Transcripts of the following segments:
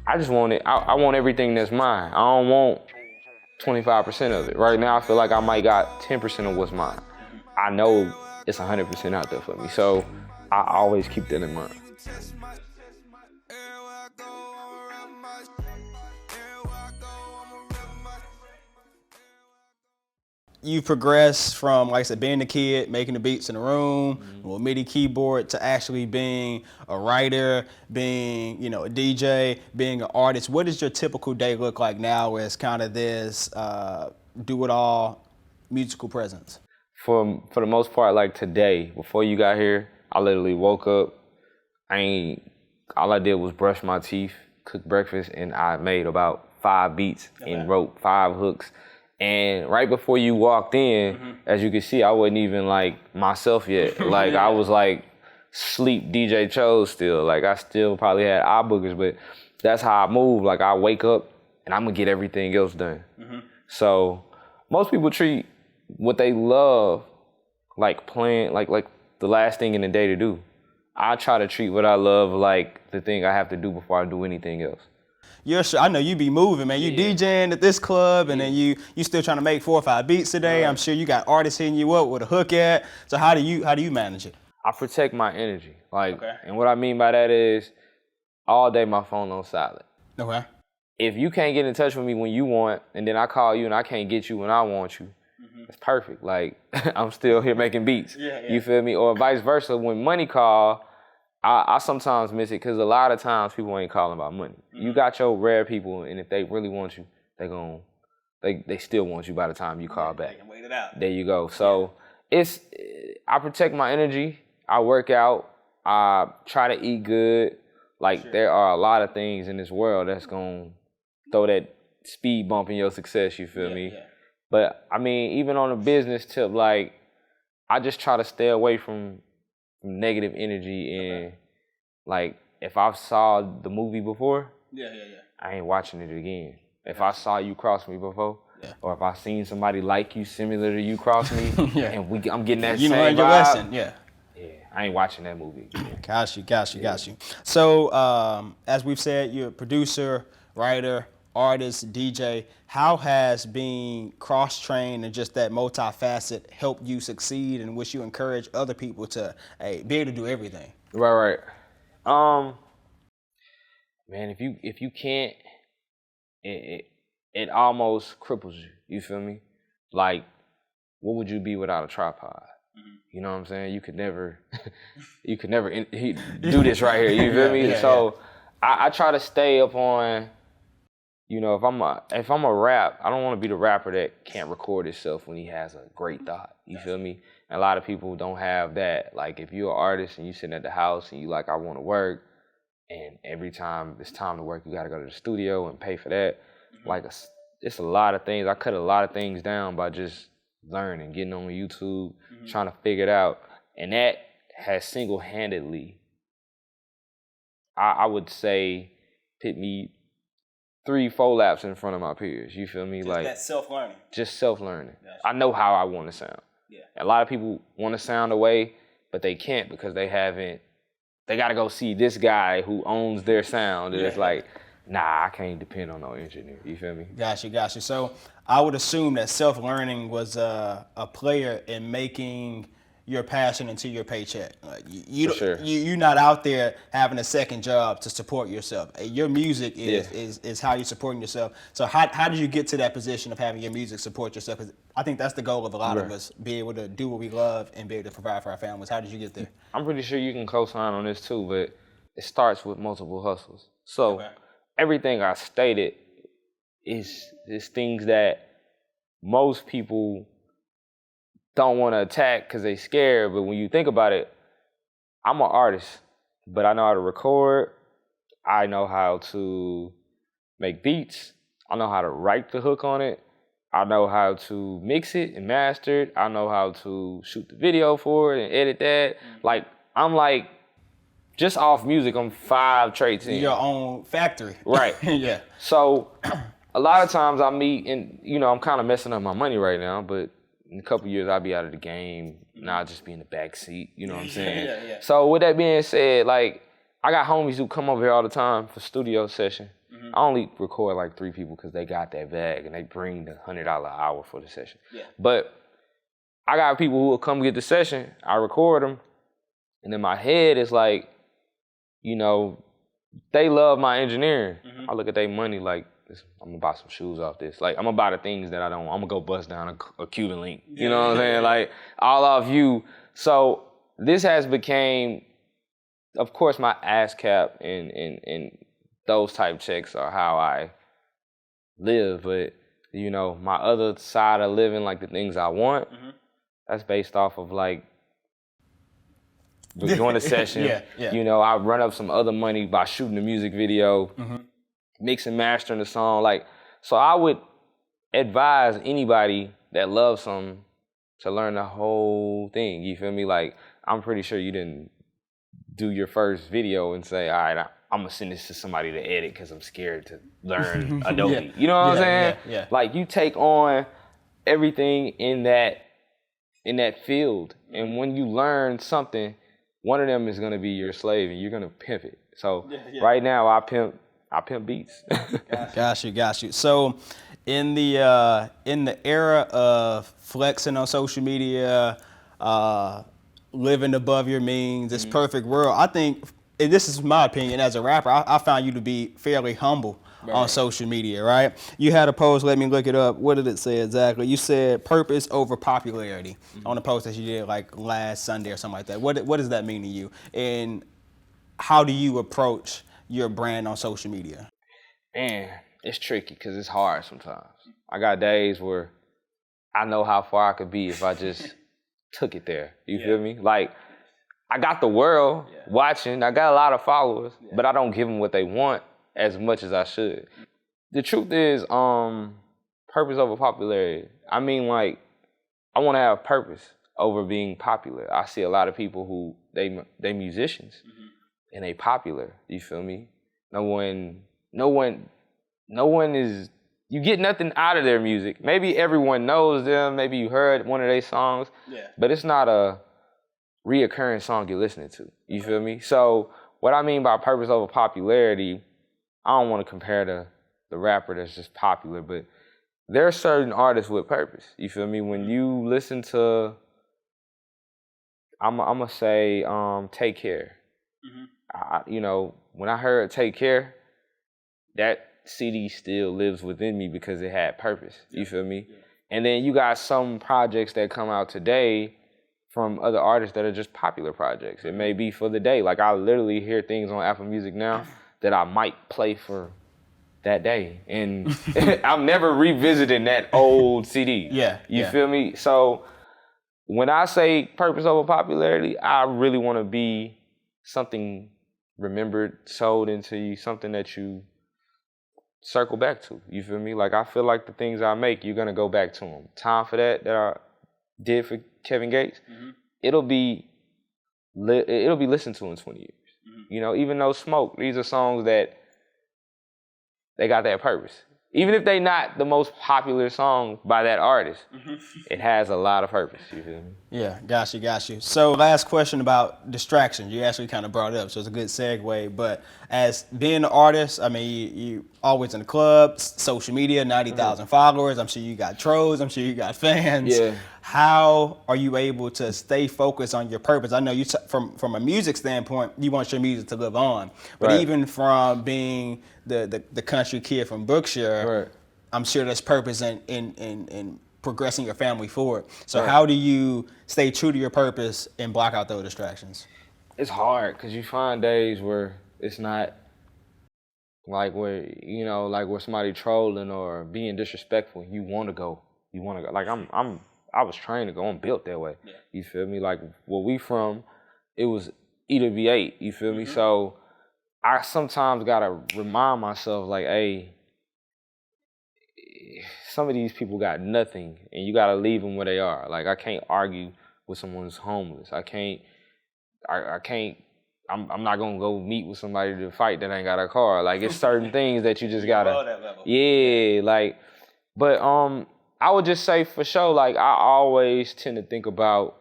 I just want it. I want everything that's mine. I don't want 25% of it. Right now, I feel like I might got 10% of what's mine. I know it's 100% out there for me, so I always keep that in mind. You progress from, like I said, being a kid, making the beats in the room, with MIDI keyboard, to actually being a writer, being, a DJ, being an artist. What does your typical day look like now as kind of this do-it-all musical presence? For the most part, like today, before you got here, I literally woke up. All I did was brush my teeth, cook breakfast, and I made about 5 beats and wrote 5 hooks. And right before you walked in, as you can see, I wasn't even like myself yet. Like I was like sleep DJ Chose still. Like I still probably had eye boogers, but that's how I move. Like I wake up and I'm gonna get everything else done. So most people treat what they love like playing, like the last thing in the day to do. I try to treat what I love like the thing I have to do before I do anything else. I know you be moving, man. You DJing at this club, and then you still trying to make 4 or 5 beats a day. I'm sure you got artists hitting you up with a hook at. So how do you manage it? I protect my energy, and what I mean by that is, all day my phone on silent. Okay. If you can't get in touch with me when you want, and then I call you and I can't get you when I want you, it's perfect. Like I'm still here making beats. You feel me? Or vice versa. When money call, I sometimes miss it because a lot of times people ain't calling about money. You got your rare people, and if they really want you, they still want you by the time you call back. They can wait it out. There you go. So I protect my energy. I work out. I try to eat good. There are a lot of things in this world that's gonna throw that speed bump in your success. You feel me? Yeah. But I mean, even on a business tip, I just try to stay away from negative energy, and if I saw the movie before, I ain't watching it again. If I saw you cross me before, or if I seen somebody like you similar to you cross me, and I'm getting that same vibe, learned your lesson, I ain't watching that movie again. Got you. So as we've said, you're a producer, writer, artist, DJ. How has being cross-trained and just that multifaceted helped you succeed, and which you encourage other people to be able to do everything? Right. Man, if you can't, it almost cripples you. You feel me? Like, what would you be without a tripod? You know what I'm saying? You could never do this right here. You feel me? So I try to stay up on. If I'm a rap, I don't want to be the rapper that can't record himself when he has a great thought. You feel me? And a lot of people don't have that. Like, if you're an artist and you sitting at the house and you like, I want to work, and every time it's time to work, you got to go to the studio and pay for that. It's a lot of things. I cut a lot of things down by just learning, getting on YouTube, trying to figure it out. And that has single-handedly, I would say, put me 3-4 laps in front of my peers. You feel me? Just that self-learning. Just self-learning. Gotcha. I know how I want to sound. Yeah. A lot of people want to sound away, but they can't because they got to go see this guy who owns their sound. And it's like, nah, I can't depend on no engineer. You feel me? Got you. So I would assume that self-learning was a player in making your passion into your paycheck. You're not out there having a second job to support yourself. Your music is how you're supporting yourself. So how did you get to that position of having your music support yourself? 'Cause I think that's the goal of a lot of us, be able to do what we love and be able to provide for our families. How did you get there? I'm pretty sure you can co-sign on this too, but it starts with multiple hustles. So everything I stated is things that most people don't want to attack because they scared, but when you think about it, I'm an artist, but I know how to record, I know how to make beats, I know how to write the hook on it, I know how to mix it and master it, I know how to shoot the video for it and edit that. I'm just off music, I'm 5 traits in. Your own factory. Right. Yeah. So a lot of times I meet, and I'm kind of messing up my money right now, but in a couple years, I'll be out of the game, and I'll just be in the back seat, you know what I'm saying? So with that being said, I I got homies who come over here all the time for studio session. I only record like 3 people because they got that bag and they bring the $100 an hour for the session. Yeah. But I got people who will come get the session. I record them, and in my head it's like, you know, they love my engineering. I look at their money like, I'm gonna buy some shoes off this. Like, I'm gonna buy the things that I don't. I'm gonna go bust down a Cuban link. You know what I'm saying? Like, all off you. So this has became, of course, my ASCAP and those type checks are how I live. But, you know, my other side of living, like the things I want, that's based off of like doing a session. You know, I run up some other money by shooting a music video, mix and mastering the song. Like, so I would advise anybody that loves something to learn the whole thing. You feel me? Like, I'm pretty sure you didn't do your first video and say, all right, I'm gonna send this to somebody to edit because I'm scared to learn Adobe. You know what I'm saying? Like, you take on everything in that field, and when you learn something, one of them is gonna be your slave, and you're gonna pimp it. So right now, I pimp beats. Got you. So in the era of flexing on social media, living above your means, this perfect world, I think, and this is my opinion as a rapper, I found you to be fairly humble on social media, right? You had a post, let me look it up. What did it say exactly? You said purpose over popularity on a post that you did like last Sunday or something like that. What does that mean to you? And how do you approach your brand on social media? Man, it's tricky because it's hard sometimes. I got days where I know how far I could be if I just took it there. You feel me? Like, I got the world watching. I got a lot of followers, but I don't give them what they want as much as I should. The truth is, purpose over popularity. I mean, like, I want to have purpose over being popular. I see a lot of people who they musicians and they popular. You feel me? No one is. You get nothing out of their music. Maybe everyone knows them. Maybe you heard one of their songs, but it's not a reoccurring song you're listening to. You feel me? So what I mean by purpose over popularity, I don't want to compare the rapper that's just popular, but there are certain artists with purpose. You feel me? When you listen to, I'm gonna say, Take Care. You know, when I heard Take Care, that CD still lives within me because it had purpose. You feel me? And then you got some projects that come out today from other artists that are just popular projects. It may be for the day. Like, I literally hear things on Apple Music now that I might play for that day. And I'm never revisiting that old CD. You feel me? So when I say purpose over popularity, I really want to be something remembered, sold into you, something that you circle back to. You feel me? Like, I feel like the things I make, you're going to go back to them. Time for that I did for Kevin Gates, it'll be listened to in 20 years. You know, even though Smoke, these are songs that they got that purpose. Even if they not the most popular song by that artist, it has a lot of purpose. You feel me? Yeah, got you. So last question about distractions. You actually kind of brought it up, so it's a good segue. But as being an artist, I mean, you always in the clubs, social media, 90,000 followers. I'm sure you got trolls. I'm sure you got fans. How are you able to stay focused on your purpose? I know you from a music standpoint, you want your music to live on. But even from being the country kid from Brookshire, I'm sure there's purpose in progressing your family forward. So how do you stay true to your purpose and block out those distractions? It's hard because you find days where it's not like where, you know, like where somebody trolling or being disrespectful. You want to go. Like, I was trained to go. I'm built that way. You feel me? Like, where we from, it was either V8. You feel me? So I sometimes gotta remind myself, like, hey, some of these people got nothing, and you gotta leave them where they are. Like, I can't argue with someone who's homeless. I'm not gonna go meet with somebody to fight that ain't got a car. Like, it's certain things that you just gotta. That level. Like, but I would just say for sure, like, I always tend to think about,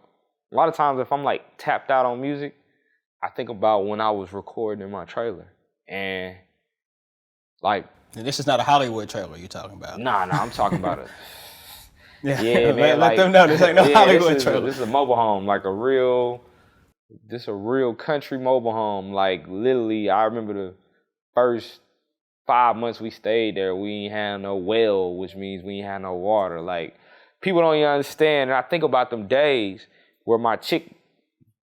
a lot of times if I'm like tapped out on music, I think about when I was recording in my trailer, and like, and this is not a Hollywood trailer you're talking about. Nah, I'm talking about it. Yeah, man. Let them know this ain't no Hollywood trailer. This is a mobile home, like a real country mobile home. Like literally, I remember the first 5 months we stayed there, we ain't had no well, which means we ain't had no water. Like, people don't even understand. And I think about them days where my chick,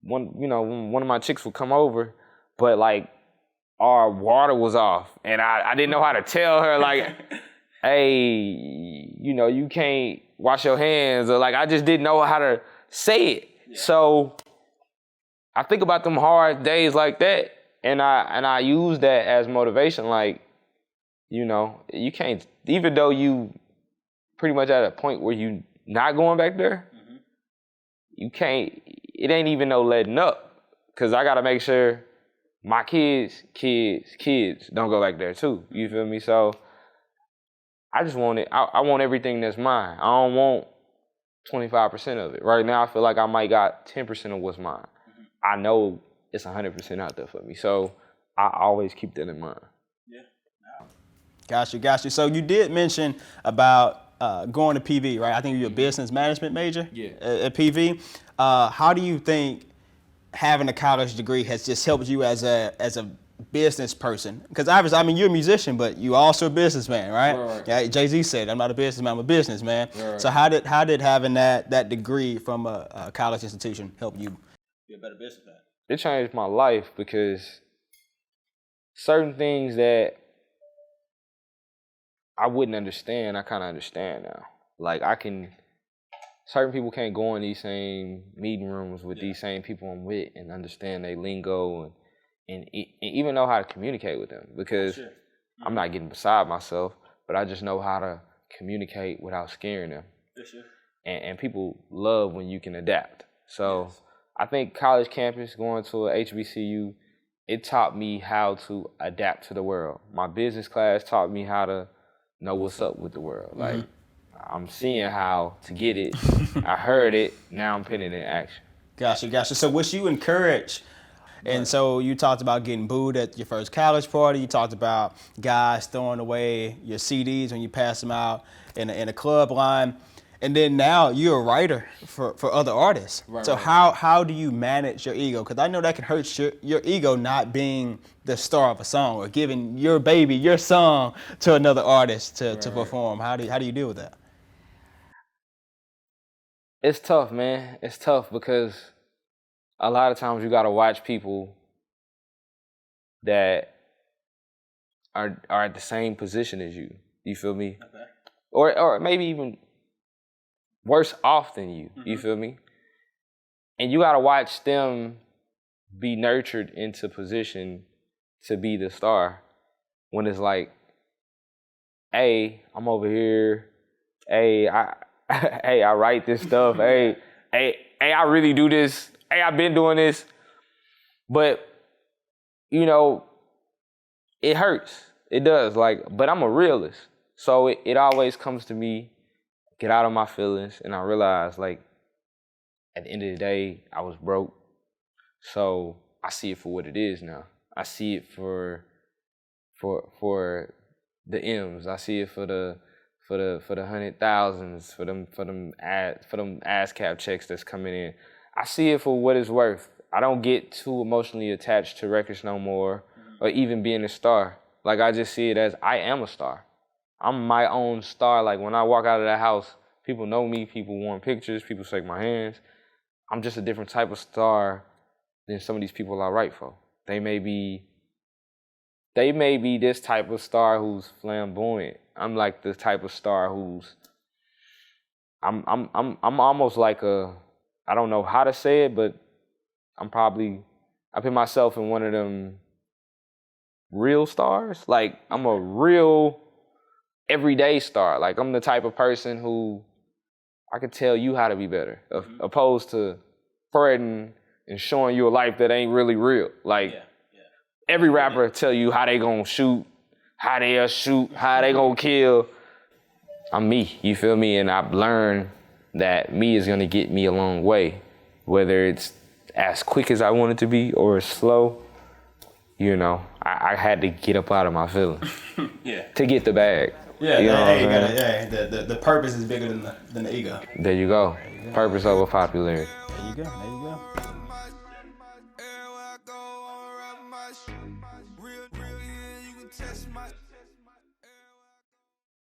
one of my chicks would come over, but like our water was off, and I didn't know how to tell her, like, hey, you can't wash your hands, or like, I just didn't know how to say it. Yeah. So I think about them hard days like that, and I use that as motivation. Like, you can't, even though you pretty much at a point where you not going back there, you can't, it ain't even no letting up, because I got to make sure my kids don't go back there too. You feel me? So I just want it. I want everything that's mine. I don't want 25% of it. Right now, I feel like I might got 10% of what's mine. I know it's 100% out there for me. So I always keep that in mind. Yeah. Got you. So you did mention about going to PV, right? I think you're a business management major at PV. How do you think having a college degree has just helped you as a business person? Because obviously, I mean, you're a musician, but you also a businessman, right? Yeah, Jay-Z said, "I'm not a businessman, I'm a businessman." Right. So how did having that degree from a college institution help you be a better businessman? It changed my life, because certain things that I wouldn't understand, I kind of understand now. Like, certain people can't go in these same meeting rooms with these same people I'm with and understand their lingo and even know how to communicate with them, because I'm not getting beside myself, but I just know how to communicate without scaring them. And people love when you can adapt. So I think college campus, going to a HBCU, it taught me how to adapt to the world. My business class taught me how to know what's up with the world. Like, I'm seeing how to get it. I heard it. Now I'm putting it in action. Gotcha. So what you encourage, and so you talked about getting booed at your first college party. You talked about guys throwing away your CDs when you pass them out in a club line. And then now you're a writer for other artists. So how do you manage your ego? Because I know that can hurt your ego, not being the star of a song or giving your baby, your song, to another artist to perform. How do you deal with that? It's tough, man. It's tough, because a lot of times you got to watch people that are at the same position as you. You feel me? Okay. Or maybe even worse off than you. You feel me? And you got to watch them be nurtured into position to be the star, when it's like, hey, I'm over here. Hey, I write this stuff. Hey, I really do this. Hey, I've been doing this. But, it hurts. It does. But I'm a realist. So it always comes to me, get out of my feelings, and I realize, at the end of the day, I was broke. So I see it for what it is now. I see it for the M's. I see it for the 100,000s, for them ASCAP checks that's coming in. I see it for what it's worth. I don't get too emotionally attached to records no more, or even being a star. I just see it as I am a star. I'm my own star. When I walk out of that house, people know me, people want pictures, people shake my hands. I'm just a different type of star than some of these people I write for. They may be this type of star who's flamboyant. I'm like the type of star who's I'm almost like I don't know how to say it, but I put myself in one of them real stars. I'm a real everyday star. I'm the type of person who I could tell you how to be better, opposed to spreading and showing you a life that ain't really real. Every rapper tell you how they gonna shoot, how they'll shoot, how they gonna kill. I'm me, you feel me? And I've learned that me is gonna get me a long way, whether it's as quick as I wanted to be or as slow, you know, I had to get up out of my feelings to get the bag. Yeah, you know the purpose is bigger than the ego. There you go. Purpose over popularity. There you go. Real, you can test my